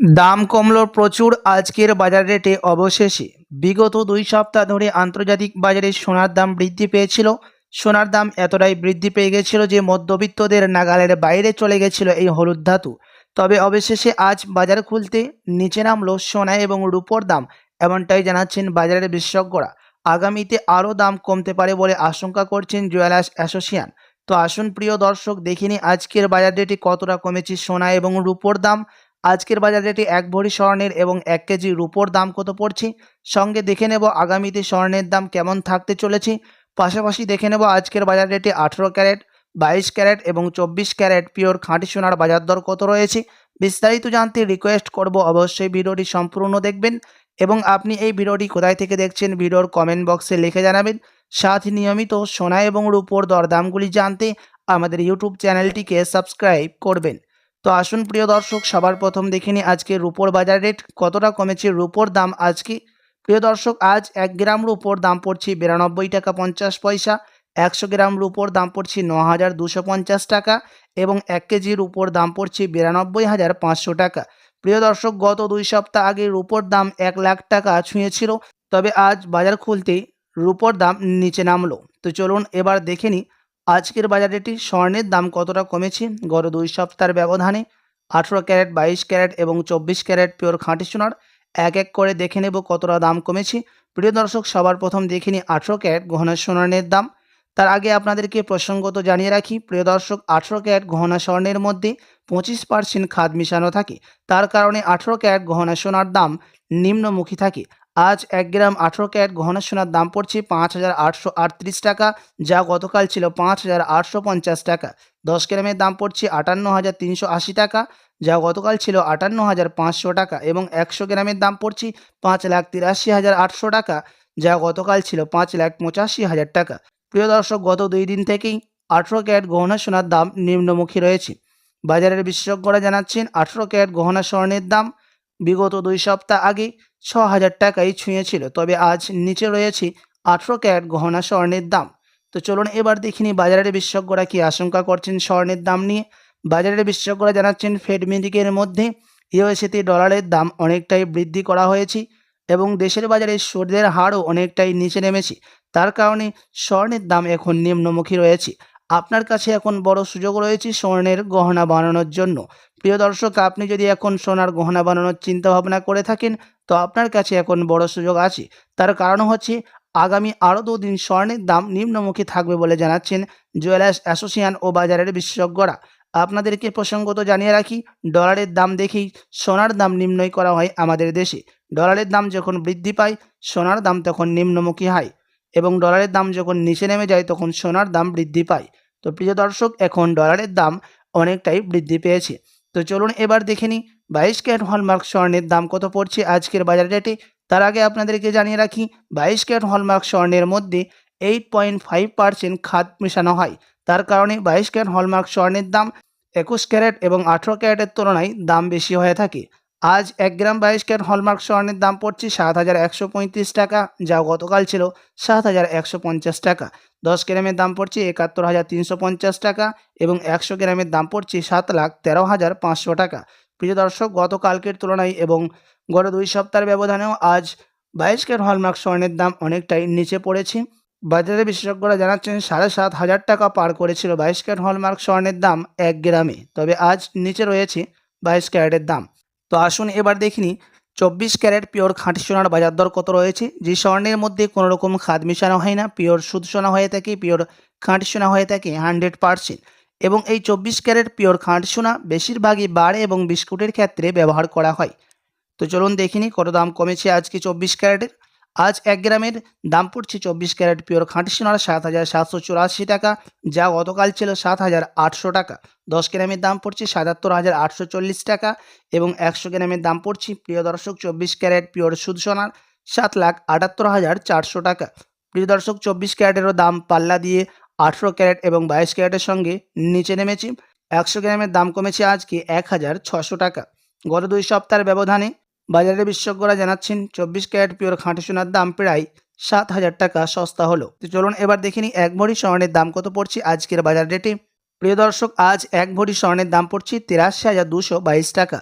দাম কমলো প্রচুর আজকের বাজার রেটে অবশেষে। বিগত 2 সপ্তাহ ধরে আন্তর্জাতিক বাজারে সোনার দাম বৃদ্ধি পেয়েছিল। সোনার দাম এতটাই বৃদ্ধি পেয়ে গেছিল যে মধ্যবিত্তদের নাগালের বাইরে চলে গেছিল এই হলুদ ধাতু। তবে অবশেষে আজ বাজার খুলতে নিচে নামলো সোনা এবং রূপোর দাম, এমনটাই জানাচ্ছেন বাজারের বিশেষজ্ঞরা। আগামীতে আরও দাম কমতে পারে বলে আশঙ্কা করছেন জুয়েলার্স অ্যাসোসিয়েশন। তো আসুন প্রিয় দর্শক, দেখিনি আজকের বাজার রেটে কতটা কমেছে সোনা এবং রূপোর দাম। আজকের বাজার রেটে 1 ভরি স্বর্ণের এবং 1 কেজি রূপোর দাম কত পড়ছে, সঙ্গে দেখে নেব আগামীতে স্বর্ণের দাম কেমন থাকতে চলেছে। পাশাপাশি দেখে নেব আজকের বাজার রেটে 18 ক্যারেট, 22 ক্যারেট এবং 24 ক্যারেট পিওর খাঁটি সোনার বাজার দর কত রয়েছে। বিস্তারিত জানতে রিকোয়েস্ট করব অবশ্যই ভিডিওটি সম্পূর্ণ দেখবেন এবং আপনি এই ভিডিওটি কোথায় থেকে দেখছেন ভিডিওর কমেন্ট বক্সে লিখে জানাবেন। সাথে নিয়মিত সোনা এবং রূপোর দরদামগুলি জানতে আমাদের ইউটিউব চ্যানেলটিকে সাবস্ক্রাইব করবেন। তো আসুন প্রিয় দর্শক, সবার প্রথম দেখে নিই আজকে রূপোর বাজার রেট কতটা কমেছে রূপোর দাম আজকে। প্রিয় দর্শক, আজ 1 গ্রাম রূপোর দাম পড়ছে 92 টাকা 50 পয়সা, 100 গ্রাম রূপোর দাম পড়ছে 9250 টাকা এবং 1 কেজি রূপোর দাম পড়ছে 92,500 টাকা। প্রিয় দর্শক, গত 2 সপ্তাহ আগে রূপোর দাম 1 লাখ টাকা ছুঁয়েছিল, তবে আজ বাজার খুলতেই রূপোর দাম নিচে নামলো। তো চলুন এবার দেখে নিই আজকের বাজার রেটে স্বর্ণের দাম কতটা কমেছে গত 2 সপ্তাহের ব্যবধানে। 18 ক্যারেট, 22 ক্যারেট এবং 24 ক্যারেট পিওর খাঁটি সোনার এক এক করে দেখে নেব কতটা দাম কমেছে। প্রিয় দর্শক, সবার প্রথম দেখে নিই 18 ক্যারেট গহনা সোনার দাম। তার আগে আপনাদেরকে প্রসঙ্গত জানিয়ে রাখি প্রিয় দর্শক, 18 ক্যারেট গহনা স্বর্ণের মধ্যে 25% খাদ মিশানো থাকে। তার কারণে 18 ক্যারেট গহনা সোনার দাম নিম্নমুখী থাকে। আজ 1 গ্রাম 18 ক্যারেট গহনা সোনার দাম পড়ছে 5,838 টাকা, যা গতকাল ছিল 5,850 টাকা। 10 গ্রামের দাম পড়ছে 58,380 টাকা, যা গতকাল ছিল 58,500 টাকা এবং 100 গ্রামের দাম পড়ছে 5,83,800 টাকা, যা গতকাল ছিল 5,85,000 টাকা। প্রিয় দর্শক, গত 2 দিন থেকেই 18 ক্যারেট গহনা সোনার দাম নিম্নমুখী রয়েছে। বাজারের বিশেষজ্ঞরা জানাচ্ছেন 18 ক্যারেট গহনা স্বর্ণের দাম বিগত 2 সপ্তাহ আগে 6,000 টাকায় ছুঁয়েছিল, তবে আজ নিচে রয়েছে 18 ক্যারেট গহনা স্বর্ণের দাম। তো চলুন এবার দেখিনি বাজারের বিশেষজ্ঞরা কি আশঙ্কা করছেন স্বর্ণের দাম নিয়ে। বাজারের বিশেষজ্ঞরা জানাচ্ছেন ফেড মিটিংয়ের মধ্যে ইউএসএতে ডলারের দাম অনেকটাই বৃদ্ধি করা হয়েছে এবং দেশের বাজারে সুদের হারও অনেকটাই নিচে নেমেছে। তার কারণে স্বর্ণের দাম এখন নিম্নমুখী রয়েছে। আপনার কাছে এখন বড় সুযোগ রয়েছে স্বর্ণের গহনা বানানোর জন্য। প্রিয় দর্শক, আপনি যদি এখন সোনার গহনা বানানোর চিন্তা ভাবনা করে থাকেন, তো আপনার কাছে এখন বড় সুযোগ আছে। তার কারণ হচ্ছে আগামী আরও 2 দিন স্বর্ণের দাম নিম্নমুখী থাকবে বলে জানাচ্ছেন জুয়েলার্স অ্যাসোসিয়েশন ও বাজারের বিশেষজ্ঞরা। আপনাদেরকে প্রসঙ্গত জানিয়ে রাখি, ডলারের দাম দেখেই সোনার দাম নির্ণয় করা হয় আমাদের দেশে। ডলারের দাম যখন বৃদ্ধি পায় সোনার দাম তখন নিম্নমুখী হয় এবং ডলারের দাম যখন নিচে নেমে যায় তখন সোনার দাম বৃদ্ধি পায়। তো প্রিয় দর্শক, এখন ডলারের দাম অনেকটাই বৃদ্ধি পেয়েছে। তো চলুন এবার দেখে নিই 22 ক্যারেট হলমার্ক স্বর্ণের দাম কত পড়ছে আজকের বাজার রেটে। তার আগে আপনাদেরকে জানিয়ে রাখি 22 ক্যারেট হলমার্ক স্বর্ণের মধ্যে 8.5% খাদ মেশানো হয়। তার কারণে 22 ক্যারেট হলমার্ক স্বর্ণের দাম 21 ক্যারেট এবং 18 ক্যারেটের তুলনায় দাম বেশি হয়ে থাকে। আজ 1 গ্রাম 22 ক্যারেট হলমার্ক স্বর্ণের দাম পড়ছে 7,135 টাকা, যা গতকাল ছিল 7,150 টাকা। 10 গ্রামের দাম পড়ছে 71,350 টাকা এবং 100 গ্রামের দাম পড়ছে 7,13,500 টাকা। প্রিয় দর্শক, গতকালকের তুলনায় এবং গত 2 সপ্তাহের ব্যবধানেও আজ 22 ক্যারেট হলমার্ক স্বর্ণের দাম অনেকটাই নিচে পড়েছে। বাজারে বিশেষজ্ঞরা জানাচ্ছেন 7,500 টাকা পার করেছিল 22 ক্যারেট হলমার্ক স্বর্ণের দাম 1 গ্রামে, তবে আজ নিচে রয়েছে 22 ক্যারেটের দাম। তো আসুন এবার দেখিনি 24 ক্যারেট পিওর খাঁটি সোনার বাজার দর কত রয়েছে। যে স্বর্ণের মধ্যে কোনো রকম খাদ মেশানো হয় না, পিওর শুদ্ধ সোনা হয়ে থাকে, পিওর খাঁটি সোনা হয়ে থাকে 100%। এবং এই 24 ক্যারেট পিওর খাঁটি সোনা বেশিরভাগই বার এবং বিস্কুটের ক্ষেত্রে ব্যবহার করা হয়। তো চলুন দেখিনি কত দাম কমেছে আজকে 24 ক্যারেটের। আজ 1 গ্রামের দাম পড়ছে 24 ক্যারেট পিওর খাঁটি সোনার 7,784 টাকা, যা গতকাল ছিল 7,800 টাকা। 10 গ্রামের দাম পড়ছে 77,840 টাকা এবং 100 গ্রামের দাম পড়ছে প্রিয় দর্শক 24 ক্যারেট পিওর শুদ্ধ সোনার 7,78,400 টাকা। প্রিয় দর্শক, 24 ক্যারেটেরও দাম পাল্লা দিয়ে 18 ক্যারেট এবং 22 ক্যারেটের সঙ্গে নিচে নেমেছে। 100 গ্রামের দাম কমেছে আজকে 1,600 টাকা। গত 2 সপ্তাহের ব্যবধানে বাজারের বিশেষজ্ঞরা জানাচ্ছেন 24 ক্যারেট পিওর খাঁটি সোনার দাম প্রায় 7,000 টাকা সস্তা হলো। তো চলুন এবার দেখে নিই 1 ভরি স্বর্ণের দাম কত পড়ছে আজকের বাজার রেটে। প্রিয় দর্শক, আজ 1 ভরি স্বর্ণের দাম পড়ছে 83,222 টাকা।